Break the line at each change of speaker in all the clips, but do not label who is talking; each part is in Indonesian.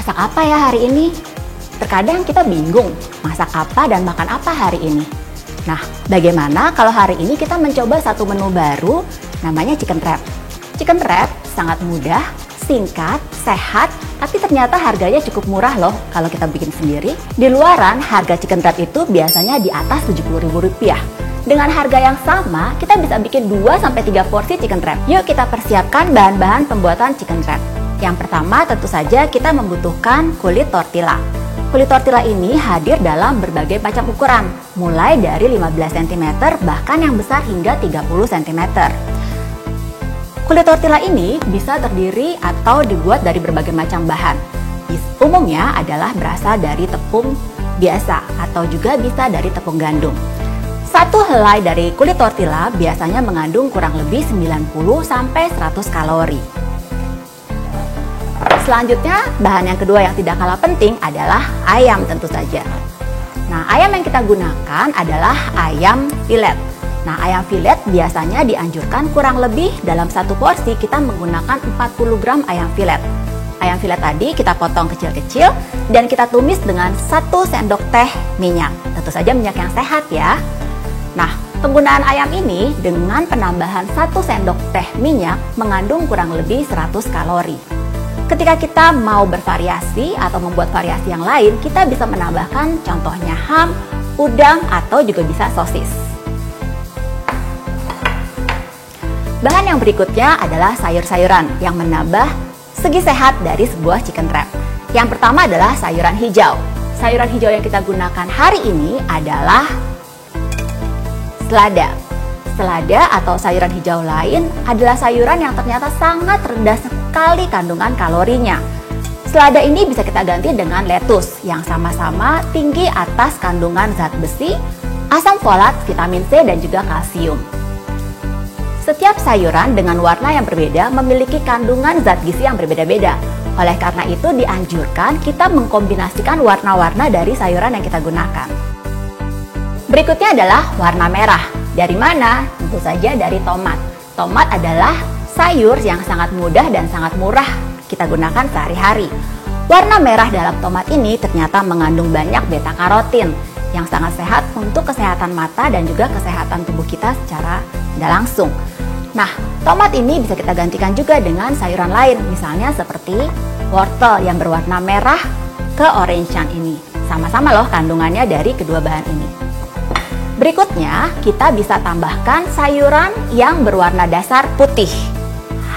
Masak apa ya hari ini? Terkadang kita bingung masak apa dan makan apa hari ini. Nah, bagaimana kalau hari ini kita mencoba satu menu baru namanya chicken wrap. Chicken wrap sangat mudah, singkat, sehat, tapi ternyata harganya cukup murah loh kalau kita bikin sendiri. Di luaran, harga chicken wrap itu biasanya di atas Rp70.000. Dengan harga yang sama, kita bisa bikin 2-3 porsi chicken wrap. Yuk kita persiapkan bahan-bahan pembuatan chicken wrap. Yang pertama tentu saja kita membutuhkan kulit tortilla. Kulit tortilla ini hadir dalam berbagai macam ukuran, mulai dari 15 cm bahkan yang besar hingga 30 cm. Kulit tortilla ini bisa terdiri atau dibuat dari berbagai macam bahan. Umumnya adalah berasal dari tepung biasa atau juga bisa dari tepung gandum. Satu helai dari kulit tortilla biasanya mengandung kurang lebih 90-100 kalori. Selanjutnya, bahan yang kedua yang tidak kalah penting adalah ayam tentu saja. Nah, ayam yang kita gunakan adalah ayam filet. Nah, ayam filet biasanya dianjurkan kurang lebih dalam satu porsi kita menggunakan 40 gram ayam filet. Ayam filet tadi kita potong kecil-kecil dan kita tumis dengan 1 sendok teh minyak. Tentu saja minyak yang sehat ya. Nah, penggunaan ayam ini dengan penambahan 1 sendok teh minyak mengandung kurang lebih 100 kalori. Ketika kita mau bervariasi atau membuat variasi yang lain, kita bisa menambahkan contohnya ham, udang, atau juga bisa sosis. Bahan yang berikutnya adalah sayur-sayuran yang menambah segi sehat dari sebuah chicken wrap. Yang pertama adalah sayuran hijau. Sayuran hijau yang kita gunakan hari ini adalah selada. Selada atau sayuran hijau lain adalah sayuran yang ternyata sangat rendah sekali kandungan kalorinya. Selada ini bisa kita ganti dengan lettuce yang sama-sama tinggi atas kandungan zat besi, asam folat, vitamin C, dan juga kalsium. Setiap sayuran dengan warna yang berbeda memiliki kandungan zat gizi yang berbeda-beda. Oleh karena itu dianjurkan kita mengkombinasikan warna-warna dari sayuran yang kita gunakan. Berikutnya adalah warna merah. Dari mana? Tentu saja dari tomat. Tomat adalah sayur yang sangat mudah dan sangat murah kita gunakan sehari-hari. Warna merah dalam tomat ini ternyata mengandung banyak beta karotin yang sangat sehat untuk kesehatan mata dan juga kesehatan tubuh kita secara tidak langsung. Nah, tomat ini bisa kita gantikan juga dengan sayuran lain, misalnya seperti wortel yang berwarna merah ke orange-an ini. Sama-sama loh kandungannya dari kedua bahan ini. Berikutnya, kita bisa tambahkan sayuran yang berwarna dasar putih.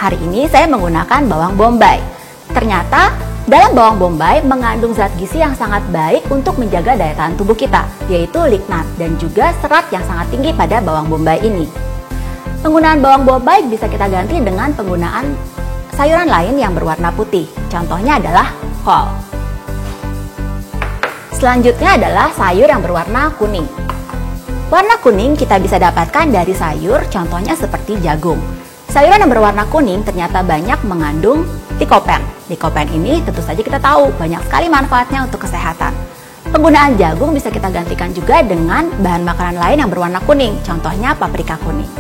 Hari ini saya menggunakan bawang bombay. Ternyata dalam bawang bombay mengandung zat gizi yang sangat baik untuk menjaga daya tahan tubuh kita, yaitu lignat dan juga serat yang sangat tinggi pada bawang bombay ini. Penggunaan bawang bombay bisa kita ganti dengan penggunaan sayuran lain yang berwarna putih. Contohnya adalah kol. Selanjutnya adalah sayur yang berwarna kuning. Warna kuning kita bisa dapatkan dari sayur, contohnya seperti jagung. Sayuran yang berwarna kuning ternyata banyak mengandung likopen. Likopen ini tentu saja kita tahu banyak sekali manfaatnya untuk kesehatan. Penggunaan jagung bisa kita gantikan juga dengan bahan makanan lain yang berwarna kuning, contohnya paprika kuning.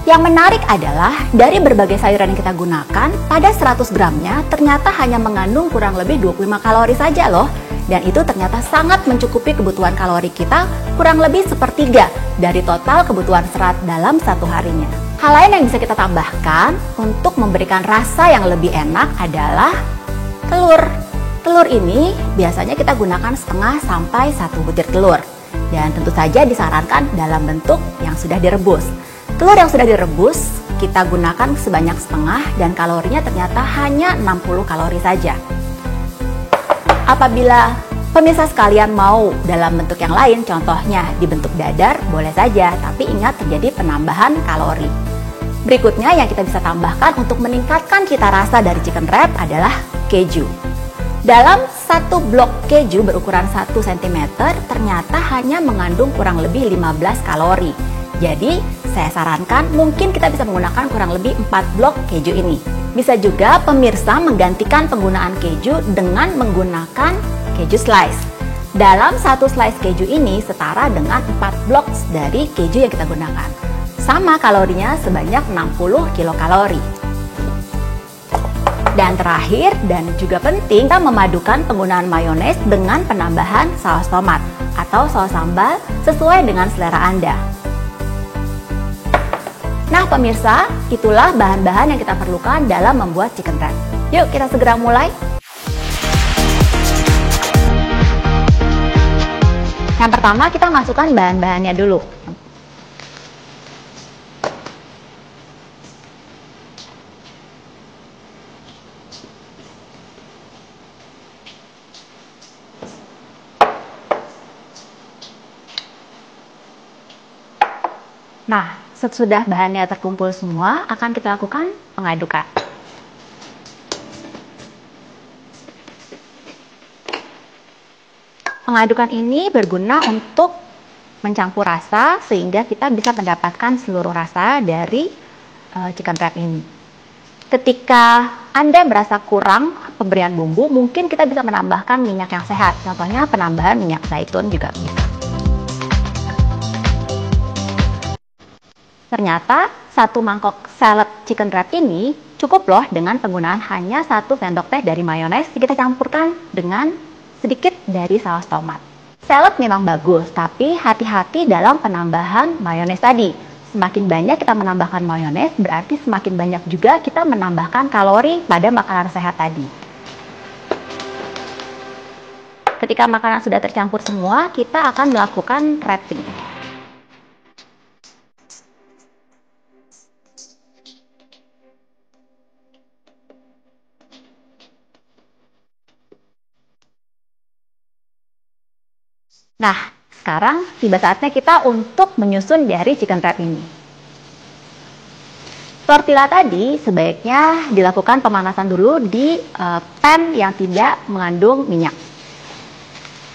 Yang menarik adalah dari berbagai sayuran yang kita gunakan, pada 100 gramnya ternyata hanya mengandung kurang lebih 25 kalori saja loh. Dan itu ternyata sangat mencukupi kebutuhan kalori kita kurang lebih sepertiga dari total kebutuhan serat dalam satu harinya. Hal lain yang bisa kita tambahkan untuk memberikan rasa yang lebih enak adalah telur. Telur ini biasanya kita gunakan setengah sampai 1 butir telur. Dan tentu saja disarankan dalam bentuk yang sudah direbus. Telur yang sudah direbus kita gunakan sebanyak setengah dan kalorinya ternyata hanya 60 kalori saja. Apabila pemirsa sekalian mau dalam bentuk yang lain, contohnya di bentuk dadar, boleh saja, tapi ingat terjadi penambahan kalori. Berikutnya yang kita bisa tambahkan untuk meningkatkan cita rasa dari chicken wrap adalah keju. Dalam satu blok keju berukuran 1 cm ternyata hanya mengandung kurang lebih 15 kalori. Jadi saya sarankan mungkin kita bisa menggunakan kurang lebih 4 blok keju ini. Bisa juga pemirsa menggantikan penggunaan keju dengan menggunakan keju slice. Dalam satu slice keju ini setara dengan 4 blok dari keju yang kita gunakan. Sama kalorinya sebanyak 60 kilokalori. Dan terakhir dan juga penting, kita memadukan penggunaan mayones dengan penambahan saus tomat atau saus sambal sesuai dengan selera Anda. Nah pemirsa, itulah bahan-bahan yang kita perlukan dalam membuat chicken wrap. Yuk kita segera mulai. Yang pertama kita masukkan bahan-bahannya dulu. Nah, sesudah bahannya terkumpul semua, akan kita lakukan pengadukan. Pengadukan ini berguna untuk mencampur rasa sehingga kita bisa mendapatkan seluruh rasa dari chicken wrap ini. Ketika Anda merasa kurang pemberian bumbu, mungkin kita bisa menambahkan minyak yang sehat. Contohnya penambahan minyak zaitun juga bisa. Ternyata satu mangkok salad chicken wrap ini cukup loh dengan penggunaan hanya 1 sendok teh dari mayones. Kita campurkan dengan sedikit dari saus tomat. Salad memang bagus, tapi hati-hati dalam penambahan mayones tadi. Semakin banyak kita menambahkan mayones, berarti semakin banyak juga kita menambahkan kalori pada makanan sehat tadi. Ketika makanan sudah tercampur semua, kita akan melakukan wrapping. Nah, sekarang tiba saatnya kita untuk menyusun dari chicken wrap ini. Tortilla tadi sebaiknya dilakukan pemanasan dulu di pan yang tidak mengandung minyak.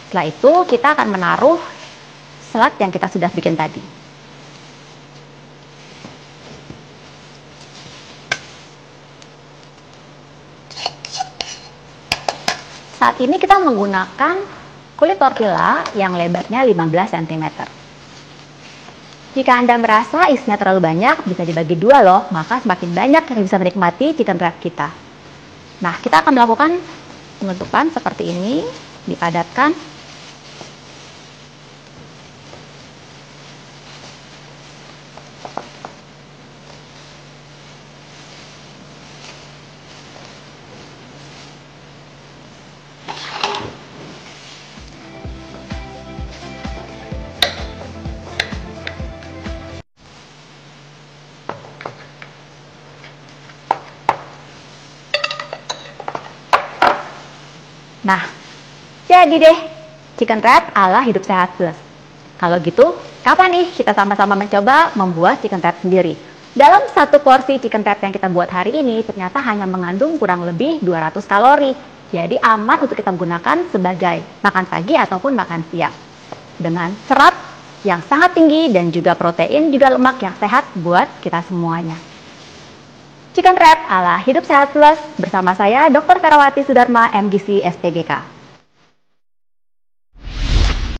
Setelah itu kita akan menaruh salad yang kita sudah bikin tadi. Saat ini kita menggunakan kulit tortilla yang lebarnya 15 cm. Jika Anda merasa isinya terlalu banyak, bisa dibagi dua loh, maka semakin banyak yang bisa menikmati chicken wrap kita. Nah, kita akan melakukan penutupan seperti ini, dipadatkan. Nah, jadi deh chicken wrap ala hidup sehat plus. Kalau gitu, kapan nih kita sama-sama mencoba membuat chicken wrap sendiri? Dalam satu porsi chicken wrap yang kita buat hari ini ternyata hanya mengandung kurang lebih 200 kalori. Jadi aman untuk kita gunakan sebagai makan pagi ataupun makan siang. Dengan serat yang sangat tinggi dan juga protein juga lemak yang sehat buat kita semuanya. Chicken wrap ala hidup sehat plus bersama saya Dr. Ferawati Sudarma MGC SPGK.